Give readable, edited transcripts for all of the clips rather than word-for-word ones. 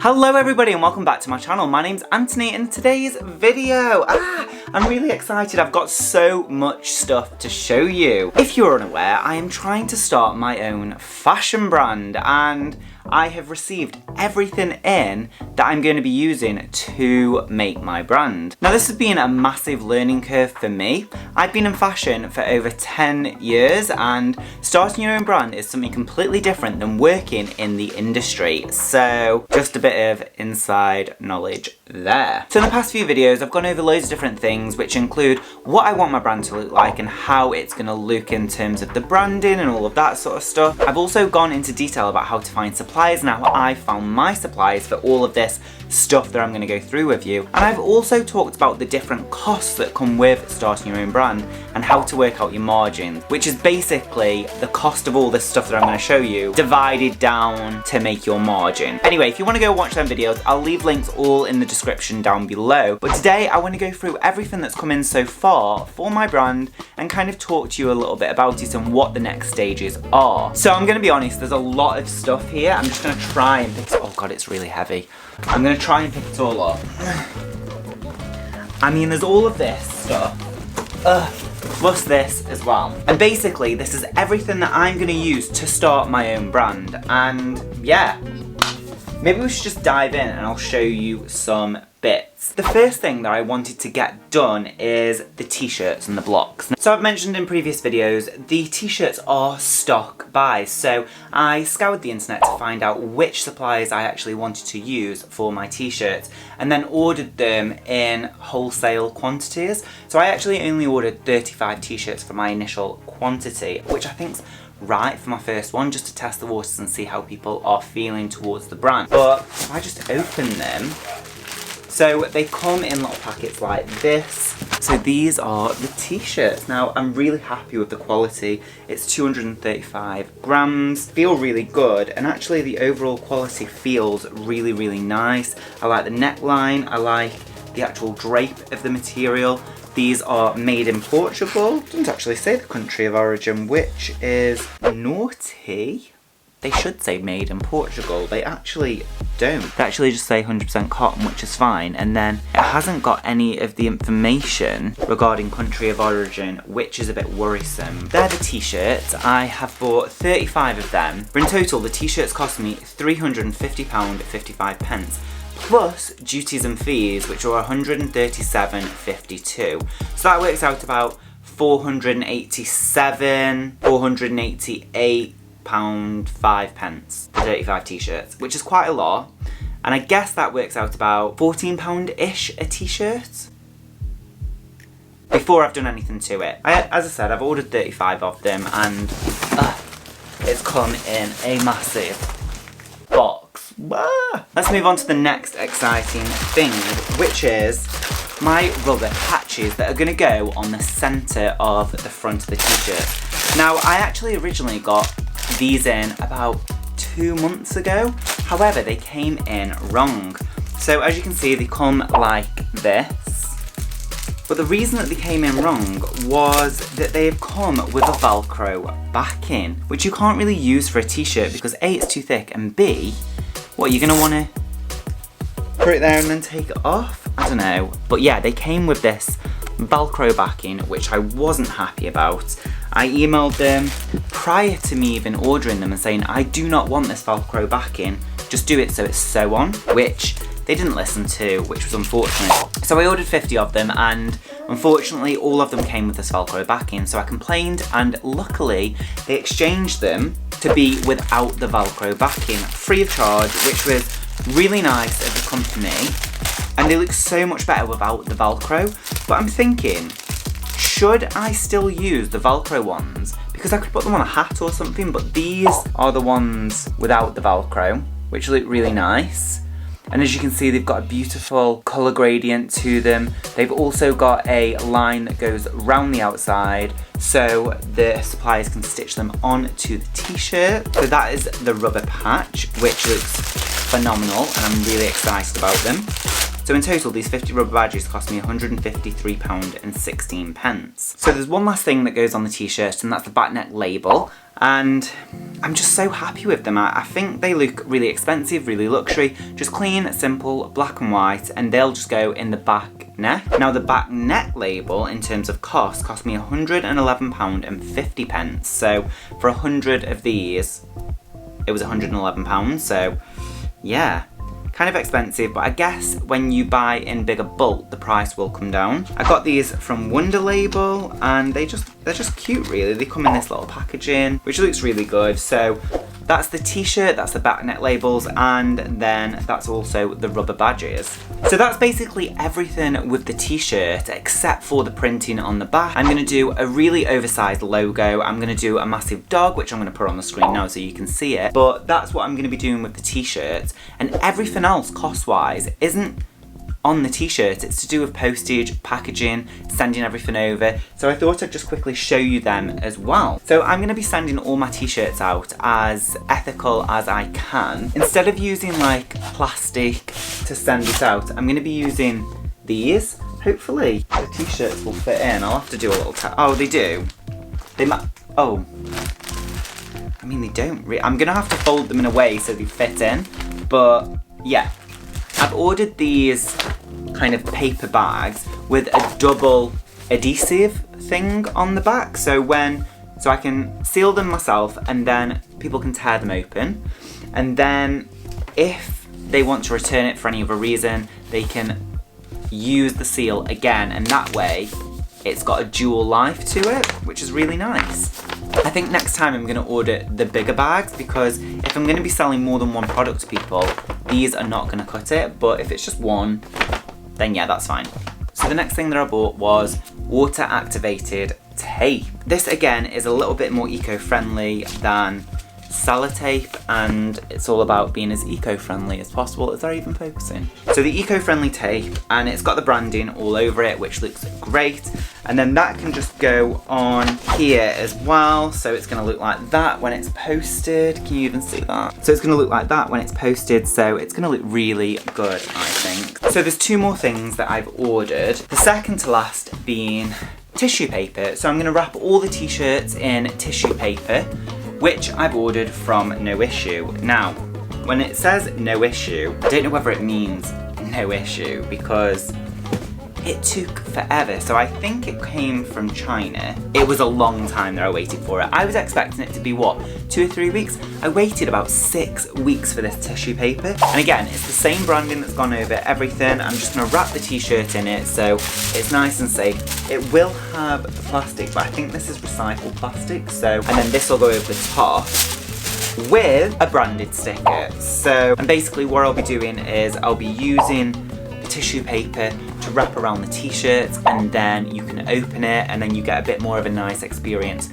Hello everybody and welcome back to my channel. My name's Anthony and in today's video, I'm really excited. I've got so much stuff to show you. If you're unaware, I am trying to start my own fashion brand and I have received everything in that I'm going to be using to make my brand. Now this has been a massive learning curve for me. I've been in fashion for over 10 years and starting your own brand is something completely different than working in the industry. So just a bit of inside knowledge there. So in the past few videos I've gone over loads of different things which include what I want my brand to look like and how it's going to look in terms of the branding and all of that sort of stuff. I've also gone into detail about how to find suppliers and how I found my suppliers for all of this stuff that I'm going to go through with you. And I've also talked about the different costs that come with starting your own brand and how to work out your margins, which is basically the cost of all this stuff that I'm going to show you divided down to make your margin. Anyway, if you want to go watch them videos, I'll leave links all in the description down below. But today I want to go through everything that's come in so far for my brand and kind of talk to you a little bit about it and what the next stages are. So I'm going to be honest, there's a lot of stuff here. I'm just going to try and pick it. Oh god, it's really heavy. I'm going to try and pick it all up. I mean, there's all of this stuff. Plus this as well. And basically, this is everything that I'm going to use to start my own brand. And yeah, maybe we should just dive in and I'll show you some bits. The first thing that I wanted to get done is the t-shirts and the blocks. So I've mentioned in previous videos, the t-shirts are stock buys. So I scoured the internet to find out which suppliers I actually wanted to use for my t-shirts and then ordered them in wholesale quantities. So I actually only ordered 35 t-shirts for my initial quantity, which I think's right for my first one, just to test the waters and see how people are feeling towards the brand. But if I just open them, so they come in little packets like this. So these are the t-shirts. Now I'm really happy with the quality. It's 235 grams, feel really good, and actually the overall quality feels really, really nice. I like the neckline, I like the actual drape of the material. These are made in Portugal. It doesn't actually say the country of origin, which is naughty. They should say made in Portugal. They actually don't. They actually just say 100% cotton, which is fine. And then it hasn't got any of the information regarding country of origin, which is a bit worrisome. They're the t-shirts. I have bought 35 of them. In total, the t-shirts cost me £350.55. Plus duties and fees, which are £137.52. So that works out about £488.05 for 35 t-shirts, which is quite a lot. And I guess that works out about £14-ish a t-shirt before I've done anything to it. As I said, I've ordered 35 of them and it's come in a massive box. Let's move on to the next exciting thing, which is my rubber patches that are going to go on the centre of the front of the t-shirt. Now, I actually originally got these in about 2 months ago, however they came in wrong. So as you can see, they come like this, but the reason that they came in wrong was that they have come with a Velcro backing, which you can't really use for a t-shirt because A, it's too thick, and B, what, you're going to want to put it there and then take it off? I don't know. But yeah, they came with this Velcro backing, which I wasn't happy about. I emailed them prior to me even ordering them and saying, I do not want this Velcro backing, just do it so it's sew on, which they didn't listen to, which was unfortunate. So I ordered 50 of them and unfortunately all of them came with this Velcro backing, so I complained and luckily they exchanged them to be without the Velcro backing, free of charge, which was really nice of the company. And they look so much better without the Velcro, but I'm thinking, should I still use the Velcro ones? Because I could put them on a hat or something, but these are the ones without the Velcro, which look really nice. And as you can see, they've got a beautiful colour gradient to them. They've also got a line that goes around the outside, so the suppliers can stitch them onto the t-shirt. So that is the rubber patch, which looks phenomenal, and I'm really excited about them. So in total, these 50 rubber badges cost me £153.16. So there's one last thing that goes on the t-shirt, and that's the back neck label. And I'm just so happy with them. I think they look really expensive, really luxury, just clean, simple, black and white, and they'll just go in the back neck. Now the back neck label, in terms of cost me £111.50. So for 100 of these, it was £111, so yeah. Kind of expensive, but I guess when you buy in bigger bulk, the price will come down. I got these from Wonder Label, and they're just cute really. They come in this little packaging, which looks really good. So that's the t-shirt, that's the back neck labels, and then that's also the rubber badges. So that's basically everything with the t-shirt, except for the printing on the back. I'm gonna do a really oversized logo. I'm gonna do a massive dog, which I'm gonna put on the screen now so you can see it. But that's what I'm gonna be doing with the t-shirt. And everything else, cost-wise, isn't on the t-shirt. It's to do with postage, packaging, sending everything over. So I thought I'd just quickly show you them as well. So I'm gonna be sending all my t-shirts out as ethical as I can. Instead of using like plastic to send it out, I'm gonna be using these. Hopefully the t-shirts will fit in. I'll have to do a little oh, they do. They might, oh. I mean, they don't really. I'm gonna have to fold them in a way so they fit in, but yeah. I've ordered these kind of paper bags with a double adhesive thing on the back, so I can seal them myself and then people can tear them open, and then if they want to return it for any other reason, they can use the seal again, and that way it's got a dual life to it, which is really nice. I think next time I'm going to order the bigger bags, because if I'm going to be selling more than one product to people, these are not going to cut it, but if it's just one, then yeah, that's fine. So the next thing that I bought was water activated tape. This again is a little bit more eco-friendly than sellotape, and it's all about being as eco-friendly as possible. Is that even focusing? So the eco-friendly tape, and it's got the branding all over it, which looks great. And then that can just go on here as well. So it's gonna look like that when it's posted. Can you even see that? So it's gonna look like that when it's posted. So it's gonna look really good, I think. So there's two more things that I've ordered. The second to last being tissue paper. So I'm gonna wrap all the t-shirts in tissue paper, which I've ordered from No Issue. Now, when it says No Issue, I don't know whether it means no issue, because it took forever. So I think it came from China. It was a long time that I waited for it. I was expecting it to be, what, 2 or 3 weeks? I waited about 6 weeks for this tissue paper. And again, it's the same branding that's gone over everything. I'm just gonna wrap the t-shirt in it so it's nice and safe. It will have the plastic, but I think this is recycled plastic. So, and then this will go over the top with a branded sticker. So, and basically what I'll be doing is I'll be using the tissue paper to wrap around the t-shirts, and then you can open it, and then you get a bit more of a nice experience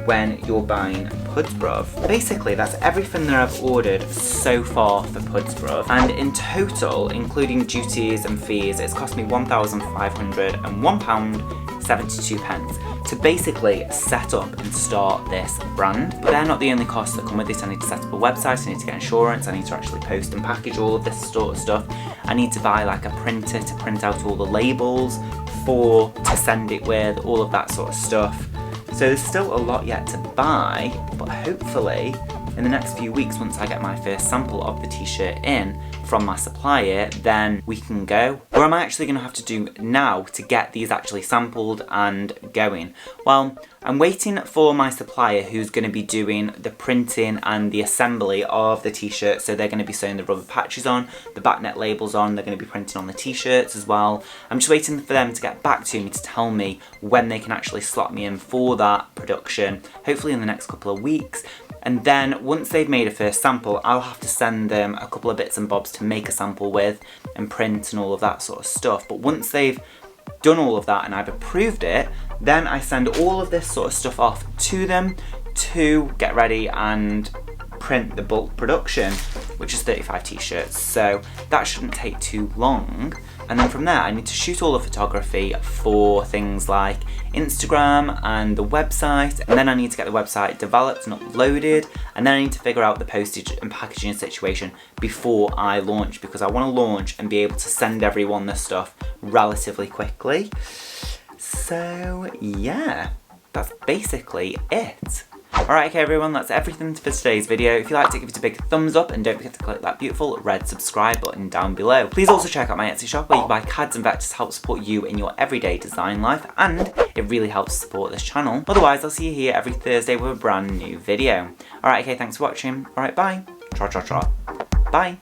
when you're buying Pudsbrough. Basically, that's everything that I've ordered so far for Pudsbrough, and in total, including duties and fees, it's cost me £1,501.72 to basically set up and start this brand. But they're not the only costs that come with this. I need to set up a website, I need to get insurance, I need to actually post and package all of this sort of stuff. I need to buy like a printer to print out all the labels to send it with, all of that sort of stuff. So there's still a lot yet to buy, but hopefully in the next few weeks, once I get my first sample of the t-shirt in from my supplier, then we can go. What am I actually going to have to do now to get these actually sampled and going? Well, I'm waiting for my supplier who's going to be doing the printing and the assembly of the t-shirt. So they're going to be sewing the rubber patches on, the back neck labels on, they're going to be printing on the t-shirts as well. I'm just waiting for them to get back to me to tell me when they can actually slot me in for that production, hopefully in the next couple of weeks. And then once they've made a first sample, I'll have to send them a couple of bits and bobs to make a sample with and print and all of that sort of stuff. But once they've done all of that and I've approved it, then I send all of this sort of stuff off to them to get ready and print the bulk production. which is 35 t-shirts, so that shouldn't take too long. And then from there I need to shoot all the photography for things like Instagram and the website, and then I need to get the website developed and uploaded, and then I need to figure out the postage and packaging situation before I launch, because I want to launch and be able to send everyone this stuff relatively quickly. So yeah, that's basically it. Alright, okay everyone, that's everything for today's video. If you liked it, give it a big thumbs up and don't forget to click that beautiful red subscribe button down below. Please also check out my Etsy shop where you can buy cards and vectors to help support you in your everyday design life, and it really helps support this channel. Otherwise, I'll see you here every Thursday with a brand new video. Alright, okay, thanks for watching. Alright, bye. Tra tra tra. Bye.